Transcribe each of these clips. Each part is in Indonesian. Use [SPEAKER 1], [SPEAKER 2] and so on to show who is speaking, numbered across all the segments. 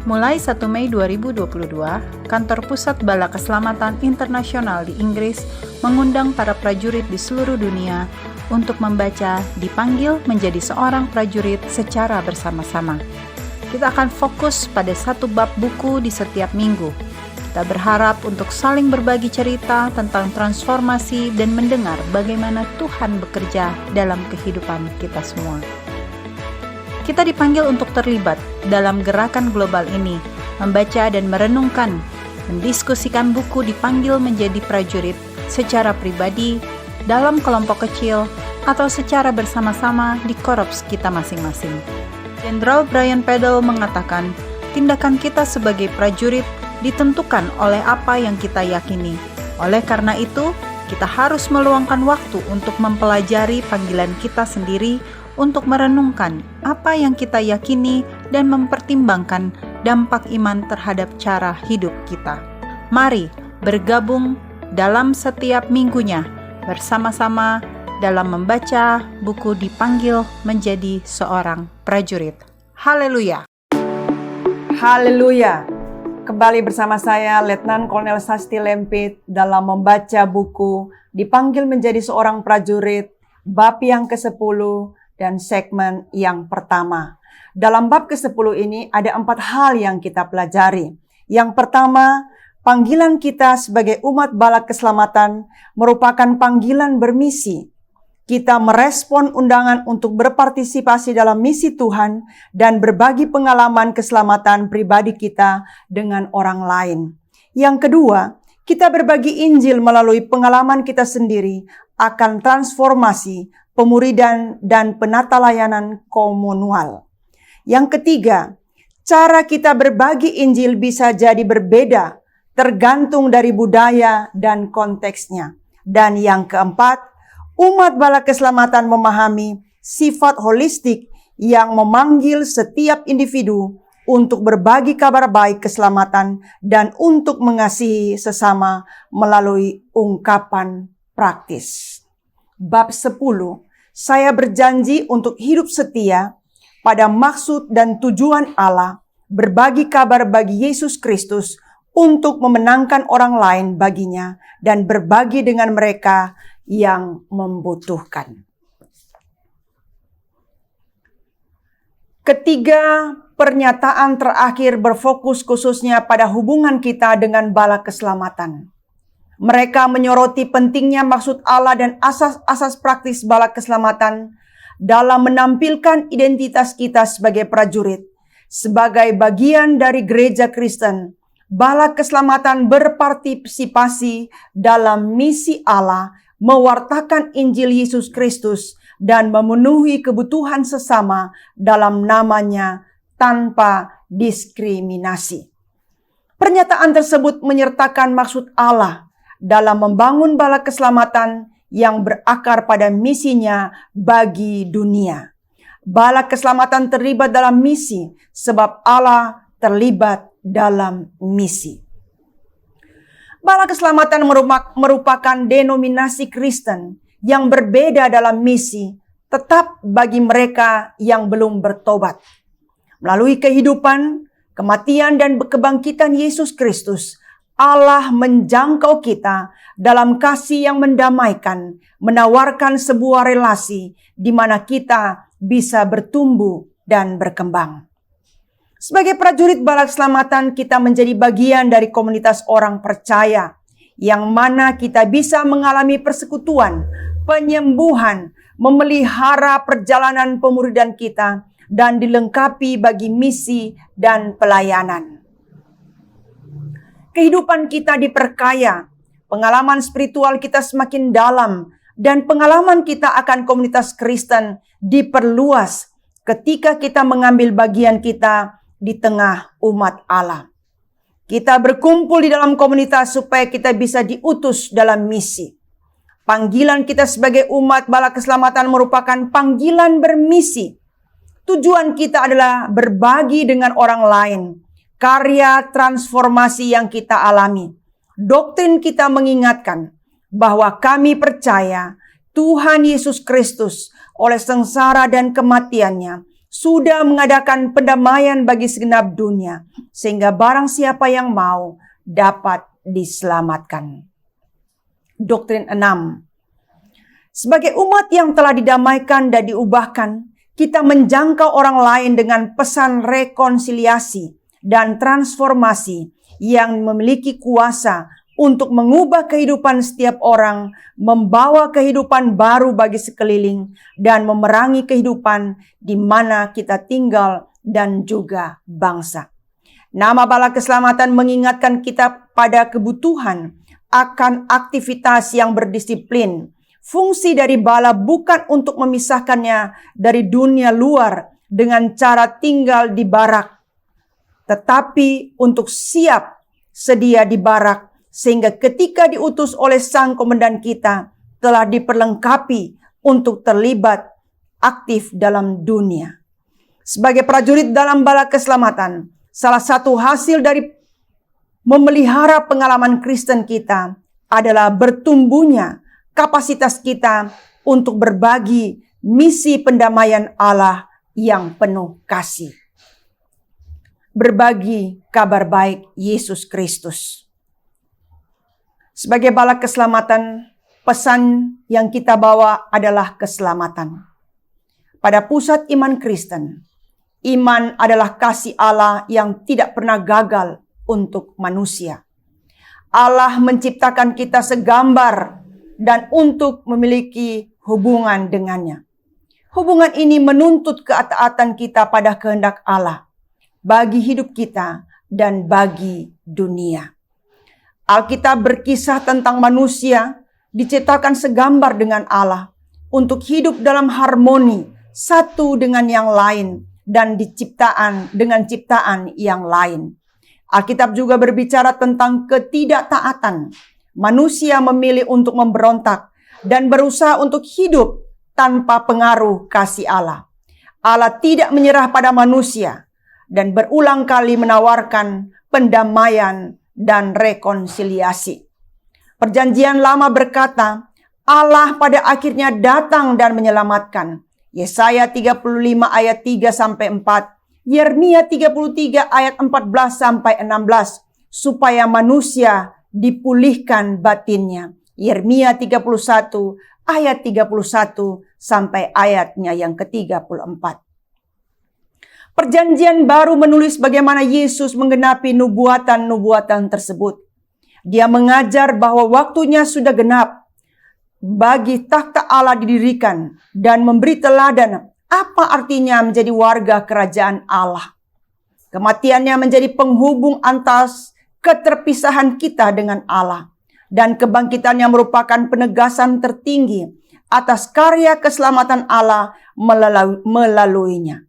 [SPEAKER 1] Mulai 1 Mei 2022, Kantor Pusat Bala Keselamatan Internasional di Inggris mengundang para prajurit di seluruh dunia untuk membaca Dipanggil Menjadi Seorang Prajurit secara bersama-sama. Kita akan fokus pada satu bab buku di setiap minggu. Kita berharap untuk saling berbagi cerita tentang transformasi dan mendengar bagaimana Tuhan bekerja dalam kehidupan kita semua. Kita dipanggil untuk terlibat dalam gerakan global ini, membaca dan merenungkan, mendiskusikan buku Dipanggil Menjadi Prajurit secara pribadi, dalam kelompok kecil, atau secara bersama-sama di korps kita masing-masing. Jenderal Brian Peddle mengatakan, tindakan kita sebagai prajurit ditentukan oleh apa yang kita yakini. Oleh karena itu, kita harus meluangkan waktu untuk mempelajari panggilan kita sendiri, untuk merenungkan apa yang kita yakini dan mempertimbangkan dampak iman terhadap cara hidup kita. Mari bergabung dalam setiap minggunya bersama-sama dalam membaca buku Dipanggil Menjadi Seorang Prajurit. Haleluya!
[SPEAKER 2] Haleluya! Kembali bersama saya, Letnan Kolonel Sasti Lempit, dalam membaca buku Dipanggil Menjadi Seorang Prajurit, bab yang ke-10, dan segmen yang pertama. Dalam bab ke-10 ini ada 4 hal yang kita pelajari. Yang pertama, panggilan kita sebagai umat bala keselamatan merupakan panggilan bermisi. Kita merespon undangan untuk berpartisipasi dalam misi Tuhan dan berbagi pengalaman keselamatan pribadi kita dengan orang lain. Yang kedua, kita berbagi Injil melalui pengalaman kita sendiri akan transformasi, pemuridan, dan penata layanan komunal. Yang ketiga, cara kita berbagi Injil bisa jadi berbeda, tergantung dari budaya dan konteksnya. Dan yang keempat, umat bala keselamatan memahami sifat holistik yang memanggil setiap individu untuk berbagi kabar baik keselamatan dan untuk mengasihi sesama melalui ungkapan praktis. Bab 10, saya berjanji untuk hidup setia pada maksud dan tujuan Allah, berbagi kabar bagi Yesus Kristus untuk memenangkan orang lain baginya dan berbagi dengan mereka yang membutuhkan. Ketiga, pernyataan terakhir berfokus khususnya pada hubungan kita dengan bala keselamatan. Mereka menyoroti pentingnya maksud Allah dan asas-asas praktis bala keselamatan dalam menampilkan identitas kita sebagai prajurit. Sebagai bagian dari gereja Kristen, bala keselamatan berpartisipasi dalam misi Allah, mewartakan Injil Yesus Kristus dan memenuhi kebutuhan sesama dalam namanya tanpa diskriminasi. Pernyataan tersebut menyertakan maksud Allah dalam membangun bala keselamatan yang berakar pada misinya bagi dunia. Bala keselamatan terlibat dalam misi sebab Allah terlibat dalam misi. Bala keselamatan merupakan denominasi Kristen yang berbeda dalam misi, tetap bagi mereka yang belum bertobat. Melalui kehidupan, kematian, dan kebangkitan Yesus Kristus, Allah menjangkau kita dalam kasih yang mendamaikan, menawarkan sebuah relasi di mana kita bisa bertumbuh dan berkembang. Sebagai prajurit bala keselamatan, kita menjadi bagian dari komunitas orang percaya, yang mana kita bisa mengalami persekutuan, penyembuhan, memelihara perjalanan pemuridan kita, dan dilengkapi bagi misi dan pelayanan. Kehidupan kita diperkaya, pengalaman spiritual kita semakin dalam, dan pengalaman kita akan komunitas Kristen diperluas ketika kita mengambil bagian kita di tengah umat Allah. Kita berkumpul di dalam komunitas supaya kita bisa diutus dalam misi. Panggilan kita sebagai umat bala keselamatan merupakan panggilan bermisi. Tujuan kita adalah berbagi dengan orang lain karya transformasi yang kita alami. Doktrin kita mengingatkan bahwa kami percaya Tuhan Yesus Kristus oleh sengsara dan kematiannya sudah mengadakan pendamaian bagi segenap dunia, sehingga barang siapa yang mau dapat diselamatkan. Doktrin 6. Sebagai umat yang telah didamaikan dan diubahkan, kita menjangkau orang lain dengan pesan rekonsiliasi dan transformasi yang memiliki kuasa untuk mengubah kehidupan setiap orang, membawa kehidupan baru bagi sekeliling, dan memerangi kehidupan di mana kita tinggal dan juga bangsa. Nama Bala Keselamatan mengingatkan kita pada kebutuhan akan aktivitas yang berdisiplin. Fungsi dari bala bukan untuk memisahkannya dari dunia luar dengan cara tinggal di barak, tetapi untuk siap sedia di barak, sehingga ketika diutus oleh sang komandan kita, telah diperlengkapi untuk terlibat aktif dalam dunia. Sebagai prajurit dalam Bala Keselamatan, salah satu hasil dari memelihara pengalaman Kristen kita adalah bertumbuhnya kapasitas kita untuk berbagi misi pendamaian Allah yang penuh kasih. Berbagi kabar baik Yesus Kristus. Sebagai Bala Keselamatan, pesan yang kita bawa adalah keselamatan. Pada pusat iman Kristen, iman adalah kasih Allah yang tidak pernah gagal untuk manusia. Allah menciptakan kita segambar dan untuk memiliki hubungan dengannya. Hubungan ini menuntut ketaatan kita pada kehendak Allah bagi hidup kita dan bagi dunia. Alkitab berkisah tentang manusia diciptakan segambar dengan Allah untuk hidup dalam harmoni satu dengan yang lain dan dengan ciptaan yang lain. Alkitab juga berbicara tentang ketidaktaatan. Manusia memilih untuk memberontak dan berusaha untuk hidup tanpa pengaruh kasih Allah. Allah tidak menyerah pada manusia dan berulang kali menawarkan pendamaian dan rekonsiliasi. Perjanjian Lama berkata, Allah pada akhirnya datang dan menyelamatkan. Yesaya 35 ayat 3-4, Yeremia 33 ayat 14-16, supaya manusia dipulihkan batinnya. Yeremia 31 ayat 31 sampai ayatnya yang ke-34. Perjanjian Baru menulis bagaimana Yesus menggenapi nubuatan-nubuatan tersebut. Dia mengajar bahwa waktunya sudah genap bagi takhta Allah didirikan dan memberi teladan apa artinya menjadi warga kerajaan Allah. Kematiannya menjadi penghubung atas keterpisahan kita dengan Allah, dan kebangkitannya merupakan penegasan tertinggi atas karya keselamatan Allah melaluinya.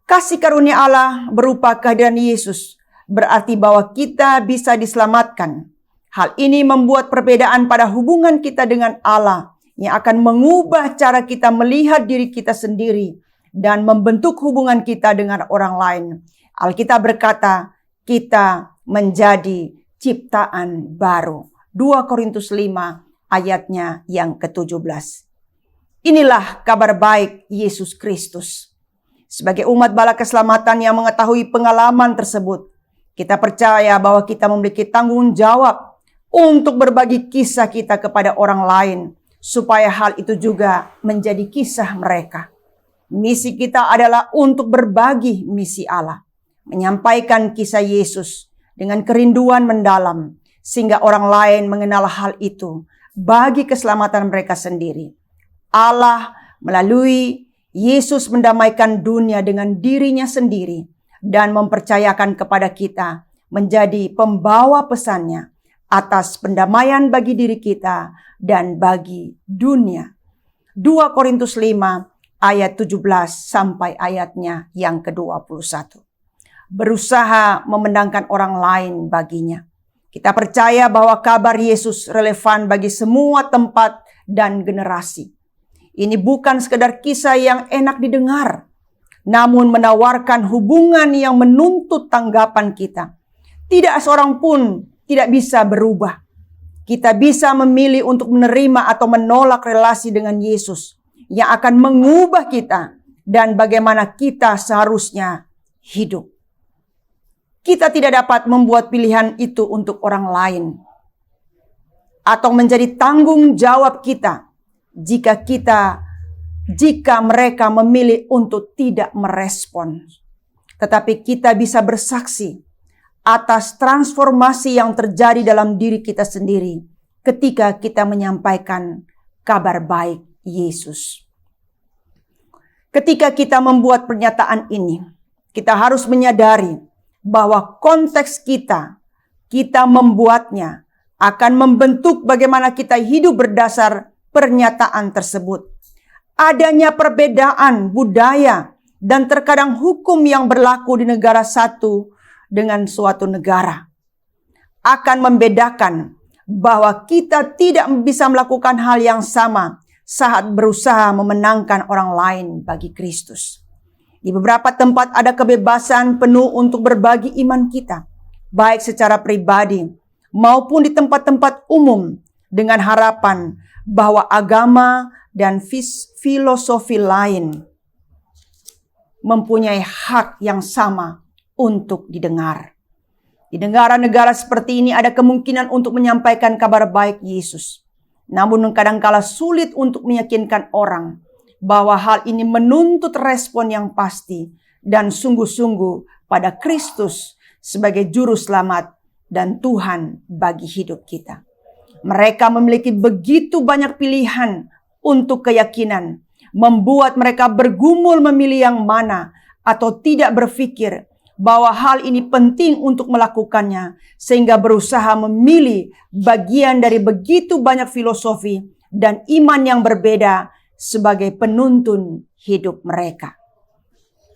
[SPEAKER 2] Kasih karunia Allah berupa kehadiran Yesus berarti bahwa kita bisa diselamatkan. Hal ini membuat perbedaan pada hubungan kita dengan Allah yang akan mengubah cara kita melihat diri kita sendiri dan membentuk hubungan kita dengan orang lain. Alkitab berkata, kita menjadi ciptaan baru. 2 Korintus 5 ayatnya yang ke-17. Inilah kabar baik Yesus Kristus. Sebagai umat Bala Keselamatan yang mengetahui pengalaman tersebut, kita percaya bahwa kita memiliki tanggung jawab untuk berbagi kisah kita kepada orang lain, supaya hal itu juga menjadi kisah mereka. Misi kita adalah untuk berbagi misi Allah, menyampaikan kisah Yesus dengan kerinduan mendalam, sehingga orang lain mengenal hal itu bagi keselamatan mereka sendiri. Allah melalui Yesus mendamaikan dunia dengan dirinya sendiri dan mempercayakan kepada kita menjadi pembawa pesannya atas pendamaian bagi diri kita dan bagi dunia. 2 Korintus 5 ayat 17 sampai ayatnya yang ke-21. Berusaha memenangkan orang lain baginya. Kita percaya bahwa kabar Yesus relevan bagi semua tempat dan generasi. Ini bukan sekedar kisah yang enak didengar, namun menawarkan hubungan yang menuntut tanggapan kita. Tidak seorang pun tidak bisa berubah. Kita bisa memilih untuk menerima atau menolak relasi dengan Yesus yang akan mengubah kita dan bagaimana kita seharusnya hidup. Kita tidak dapat membuat pilihan itu untuk orang lain atau menjadi tanggung jawab kita jika mereka memilih untuk tidak merespon. Tetapi kita bisa bersaksi atas transformasi yang terjadi dalam diri kita sendiri ketika kita menyampaikan kabar baik Yesus. Ketika kita membuat pernyataan ini, kita harus menyadari bahwa konteks kita membuatnya akan membentuk bagaimana kita hidup berdasar pernyataan tersebut. Adanya perbedaan budaya dan terkadang hukum yang berlaku di negara satu dengan suatu negara akan membedakan bahwa kita tidak bisa melakukan hal yang sama saat berusaha memenangkan orang lain bagi Kristus. Di beberapa tempat ada kebebasan penuh untuk berbagi iman kita, baik secara pribadi maupun di tempat-tempat umum, dengan harapan bahwa agama dan filosofi lain mempunyai hak yang sama untuk didengar. Di negara-negara seperti ini ada kemungkinan untuk menyampaikan kabar baik Yesus. Namun kadangkala sulit untuk meyakinkan orang bahwa hal ini menuntut respon yang pasti dan sungguh-sungguh pada Kristus sebagai juru selamat dan Tuhan bagi hidup kita. Mereka memiliki begitu banyak pilihan untuk keyakinan, membuat mereka bergumul memilih yang mana atau tidak berpikir bahwa hal ini penting untuk melakukannya, sehingga berusaha memilih bagian dari begitu banyak filosofi dan iman yang berbeda sebagai penuntun hidup mereka.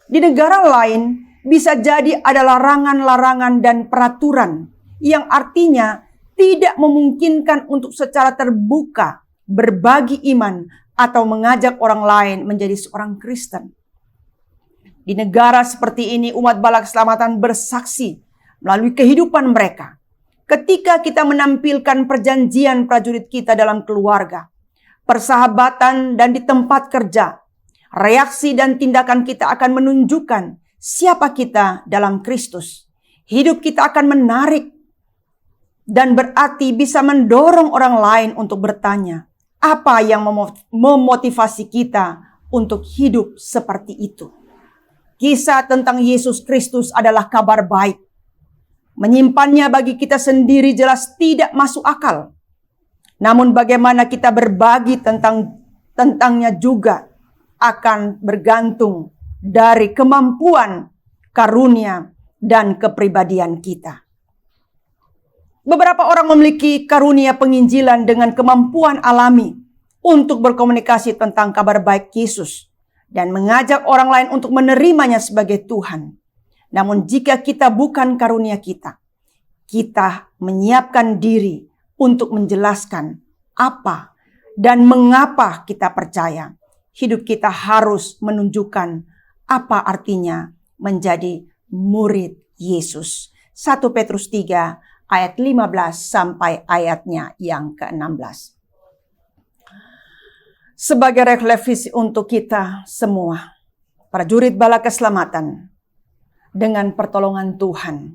[SPEAKER 2] Di negara lain bisa jadi ada larangan-larangan dan peraturan yang artinya tidak memungkinkan untuk secara terbuka berbagi iman atau mengajak orang lain menjadi seorang Kristen. Di negara seperti ini, umat Bala Keselamatan bersaksi melalui kehidupan mereka. Ketika kita menampilkan perjanjian prajurit kita dalam keluarga, persahabatan dan di tempat kerja, reaksi dan tindakan kita akan menunjukkan siapa kita dalam Kristus. Hidup kita akan menarik dan berarti bisa mendorong orang lain untuk bertanya, apa yang memotivasi kita untuk hidup seperti itu? Kisah tentang Yesus Kristus adalah kabar baik. Menyimpannya bagi kita sendiri jelas tidak masuk akal. Namun bagaimana kita berbagi tentangnya juga akan bergantung dari kemampuan, karunia, dan kepribadian kita. Beberapa orang memiliki karunia penginjilan dengan kemampuan alami untuk berkomunikasi tentang kabar baik Yesus dan mengajak orang lain untuk menerimanya sebagai Tuhan. Namun jika kita bukan karunia kita menyiapkan diri untuk menjelaskan apa dan mengapa kita percaya. Hidup kita harus menunjukkan apa artinya menjadi murid Yesus. 1 Petrus 3 ayat 15 sampai ayatnya yang ke-16. Sebagai refleksi untuk kita semua, prajurit Bala Keselamatan, dengan pertolongan Tuhan,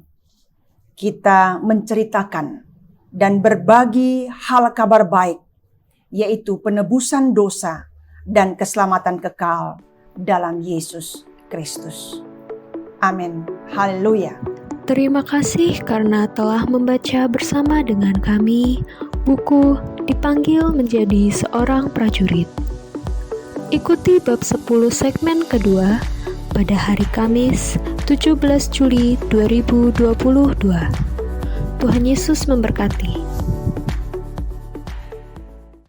[SPEAKER 2] kita menceritakan dan berbagi hal kabar baik, yaitu penebusan dosa dan keselamatan kekal dalam Yesus Kristus. Amin. Haleluya.
[SPEAKER 3] Terima kasih karena telah membaca bersama dengan kami buku Dipanggil Menjadi Seorang Prajurit. Ikuti bab 10 segmen kedua pada hari Kamis 17 Juli 2022. Tuhan Yesus memberkati.